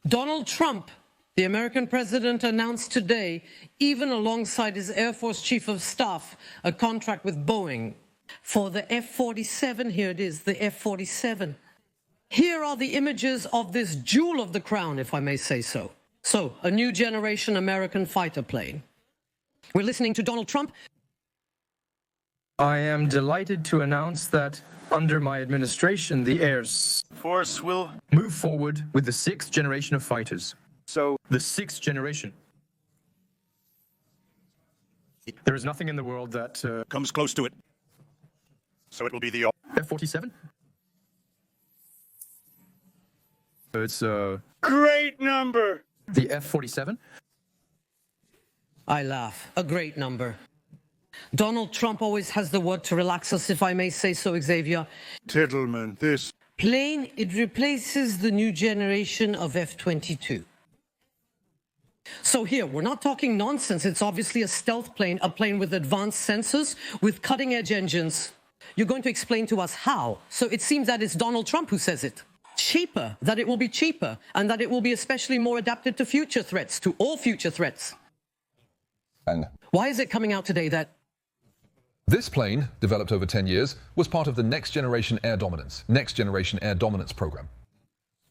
Donald Trump, the American president, announced today, even alongside his Air Force Chief of Staff, a contract with Boeing for the F-47. Here it is, the F-47. Here are the images of this jewel of the crown, if I may say so. So, a new generation American fighter plane. We're listening to Donald Trump. I am delighted to announce that under my administration, the Air Force will move forward with the 6th generation of fighters. So, The 6th generation. There is nothing in the world that comes close to it. So it will be the F-47. It's great number. the F-47. I laugh. A great number. Donald Trump always has the word to relax us, if I may say so, Xavier. Tittleman, this Plane, it replaces the new generation of F-22. So here, we're not talking nonsense. It's obviously a stealth plane, a plane with advanced sensors, with cutting-edge engines. You're going to explain to us how. So it seems that it's Donald Trump who says it. Cheaper, that it will be cheaper, and that it will be especially more adapted to future threats, to all future threats. And Why is it coming out today that this plane, developed over 10 years, was part of the Next Generation Air Dominance program.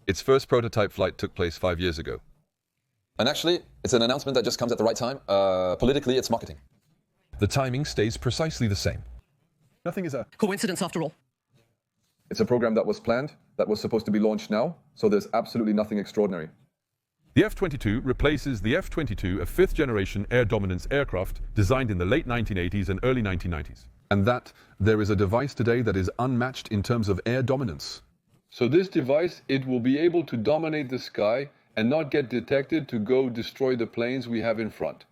Its first prototype flight took place 5 years ago. And actually, it's an announcement that just comes at the right time. Politically, it's marketing. The timing stays precisely the same. Nothing is a coincidence after all? It's a program that was planned, that was supposed to be launched now, so there's absolutely nothing extraordinary. The F-22 replaces the F-22, a fifth-generation air dominance aircraft designed in the late 1980s and early 1990s. And that there is a device today that is unmatched in terms of air dominance. So this device, it will be able to dominate the sky and not get detected to go destroy the planes we have in front.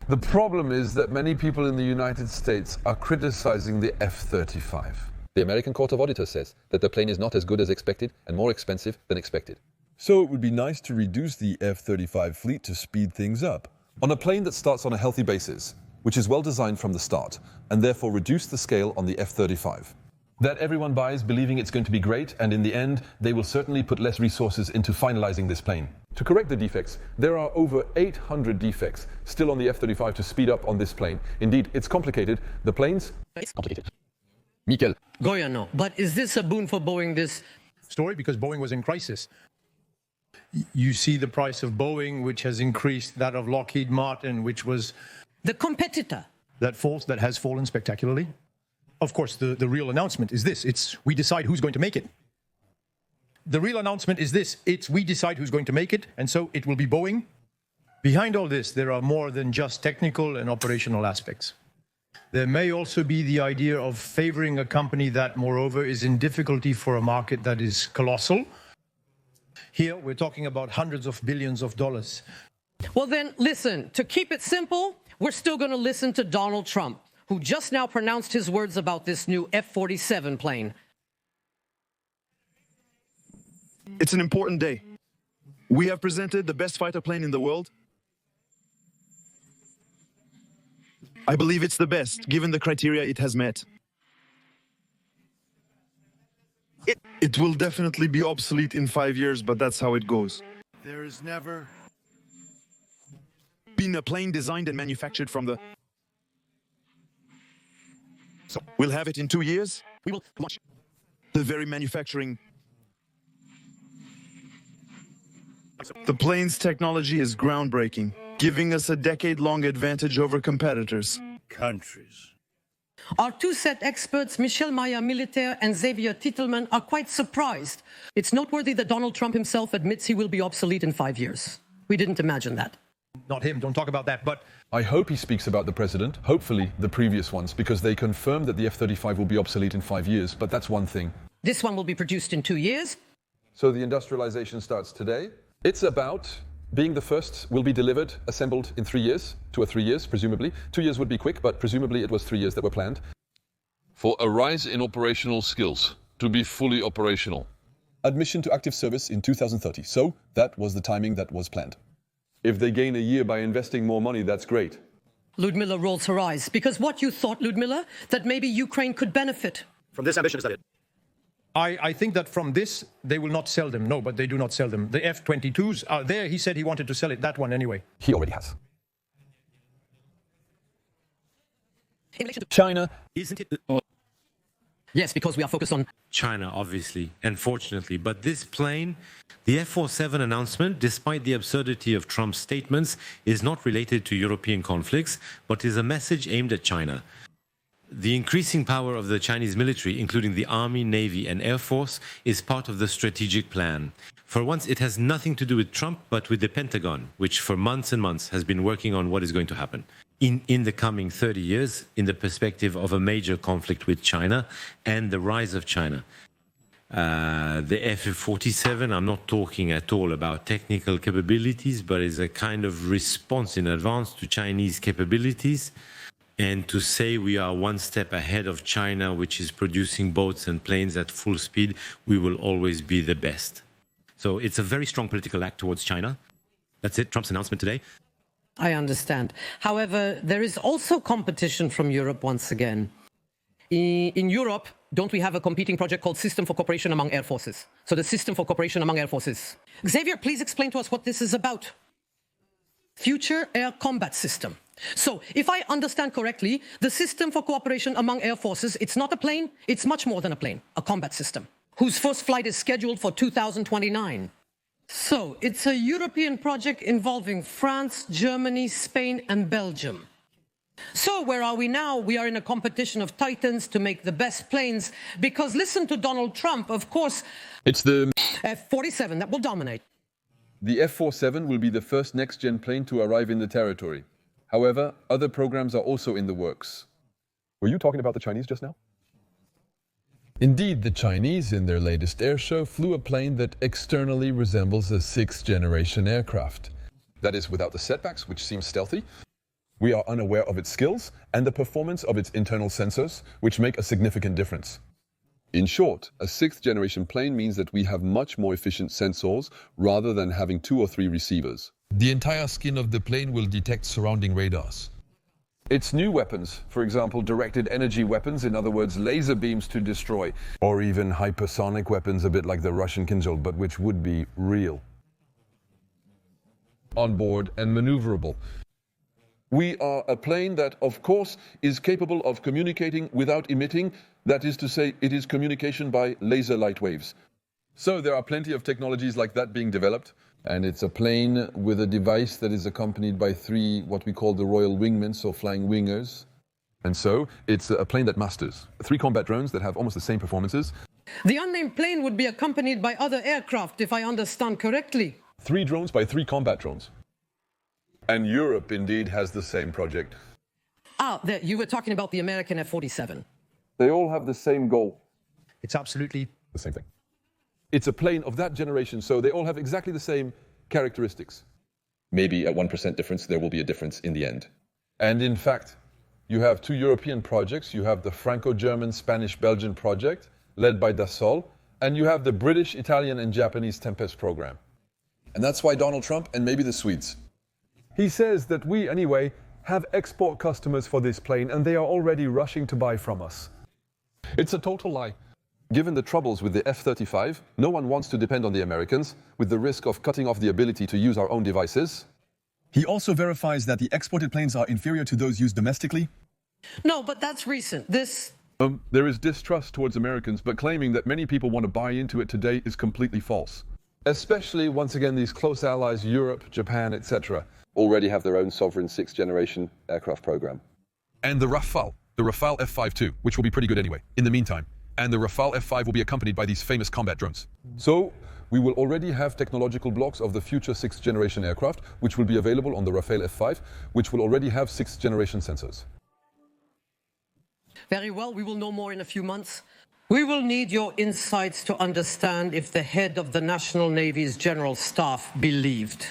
The problem is that many people in the United States are criticizing the F-35. The American Court of Auditors says that the plane is not as good as expected and more expensive than expected. So it would be nice to reduce the F-35 fleet to speed things up. On a plane that starts on a healthy basis, which is well designed from the start, and therefore reduce the scale on the F-35. That everyone buys believing it's going to be great, and in the end, they will certainly put less resources into finalizing this plane. To correct the defects, there are over 800 defects still on the F-35 to speed up on this plane. Indeed, it's complicated. The planes? It's complicated. Mikel. Goya, no. But is this a boon for Boeing, this story? Because Boeing was in crisis. You see the price of Boeing, which has increased, that of Lockheed Martin, which was the competitor that has fallen spectacularly. Of course, the real announcement is this. It's we decide who's going to make it. The real announcement is this. It's we decide who's going to make it, and so it will be Boeing. Behind all this, there are more than just technical and operational aspects. There may also be the idea of favoring a company that, moreover, is in difficulty for a market that is colossal. Here, we're talking about hundreds of billions of dollars. Well, then, listen, to keep it simple, we're still going to listen to Donald Trump, who just now pronounced his words about this new F-47 plane. It's an important day. We have presented the best fighter plane in the world. I believe it's the best, given the criteria it has met. It will definitely be obsolete in 5 years, but that's how it goes. There has never been a plane designed and manufactured from the... So we'll have it in 2 years. We will launch the very manufacturing. The plane's technology is groundbreaking, giving us a decade-long advantage over competitors. countries. Our two set experts, Michel Maillard-Militaire and Xavier Titelman, are quite surprised. It's noteworthy that Donald Trump himself admits he will be obsolete in 5 years. We didn't imagine that. Not him, don't talk about that, but... I hope he speaks about the president, hopefully the previous ones, because they confirmed that the F-35 will be obsolete in 5 years, but that's one thing. This one will be produced in 2 years. So the industrialization starts today? It's about being the first, will be delivered, assembled in 3 years, 2 or 3 years, presumably. 2 years would be quick, but presumably it was 3 years that were planned. For a rise in operational skills, to be fully operational. Admission to active service in 2030, so that was the timing that was planned. If they gain a year by investing more money, that's great. Ludmilla rolls her eyes, because what you thought, Ludmilla, that maybe Ukraine could benefit from this ambitious study. I think that from this, they will not sell them. No, but they do not sell them. The F-22s are there. He said he wanted to sell it, that one anyway. He already has. In relation to China. Isn't it? Yes, because we are focused on China, obviously, unfortunately. But this plane, the F-47 announcement, despite the absurdity of Trump's statements, is not related to European conflicts, but is a message aimed at China. The increasing power of the Chinese military, including the Army, Navy, and Air Force, is part of the strategic plan. For once, it has nothing to do with Trump, but with the Pentagon, which for months and months has been working on what is going to happen in the coming 30 years in the perspective of a major conflict with China and the rise of China. The F-47, I'm not talking at all about technical capabilities, but is a kind of response in advance to Chinese capabilities. And to say we are one step ahead of China, which is producing boats and planes at full speed, we will always be the best. So it's a very strong political act towards China. That's it, Trump's announcement today. I understand. However, there is also competition from Europe once again. In Europe, don't we have a competing project called System for Cooperation Among Air Forces? So the System for Cooperation Among Air Forces. Xavier, please explain to us what this is about. Future Air Combat System. So, if I understand correctly, the System for Cooperation Among Air Forces, it's not a plane, it's much more than a plane, a combat system, whose first flight is scheduled for 2029. So, it's a European project involving France, Germany, Spain, and Belgium. So, where are we now? We are in a competition of titans to make the best planes, because listen to Donald Trump, of course. It's the F-47 that will dominate. The F-47 will be the first next-gen plane to arrive in the territory. However, other programs are also in the works. Were you talking about the Chinese just now? Indeed, the Chinese, in their latest air show, flew a plane that externally resembles a sixth-generation aircraft. That is, without the setbacks, which seem stealthy. We are unaware of its skills and the performance of its internal sensors, which make a significant difference. In short, a sixth-generation plane means that we have much more efficient sensors rather than having 2 or 3 receivers. The entire skin of the plane will detect surrounding radars. It's new weapons, for example, directed energy weapons, in other words, laser beams to destroy. Or even hypersonic weapons, a bit like the Russian Kinzhal, but which would be real. On board and maneuverable. We are a plane that, of course, is capable of communicating without emitting. That is to say, it is communication by laser light waves. So there are plenty of technologies like that being developed. And it's a plane with a device that is accompanied by 3, what we call the royal wingmen, so flying wingers. And so it's a plane that masters 3 combat drones that have almost the same performances. The unnamed plane would be accompanied by other aircraft, if I understand correctly. 3 drones by 3 combat drones. And Europe indeed has the same project. You were talking about the American F-47. They all have the same goal. It's absolutely the same thing. It's a plane of that generation, so they all have exactly the same characteristics. Maybe at 1% difference, there will be a difference in the end. And in fact, you have 2 European projects. You have the Franco-German, Spanish-Belgian project, led by Dassault, and you have the British, Italian, and Japanese Tempest program. And that's why Donald Trump and maybe the Swedes. He says that we, anyway, have export customers for this plane, and they are already rushing to buy from us. It's a total lie. Given the troubles with the F-35, no one wants to depend on the Americans, with the risk of cutting off the ability to use our own devices. He also verifies that the exported planes are inferior to those used domestically. No, but that's recent. There is distrust towards Americans, but claiming that many people want to buy into it today is completely false. Especially, once again, these close allies, Europe, Japan, etc., already have their own sovereign 6th-generation aircraft program. And the Rafale F-5 which will be pretty good anyway, in the meantime. And the Rafale F-5 will be accompanied by these famous combat drones. So, we will already have technological blocks of the future 6th-generation aircraft, which will be available on the Rafale F-5, which will already have 6th-generation sensors. Very well, we will know more in a few months. We will need your insights to understand if the head of the National Navy's General Staff believed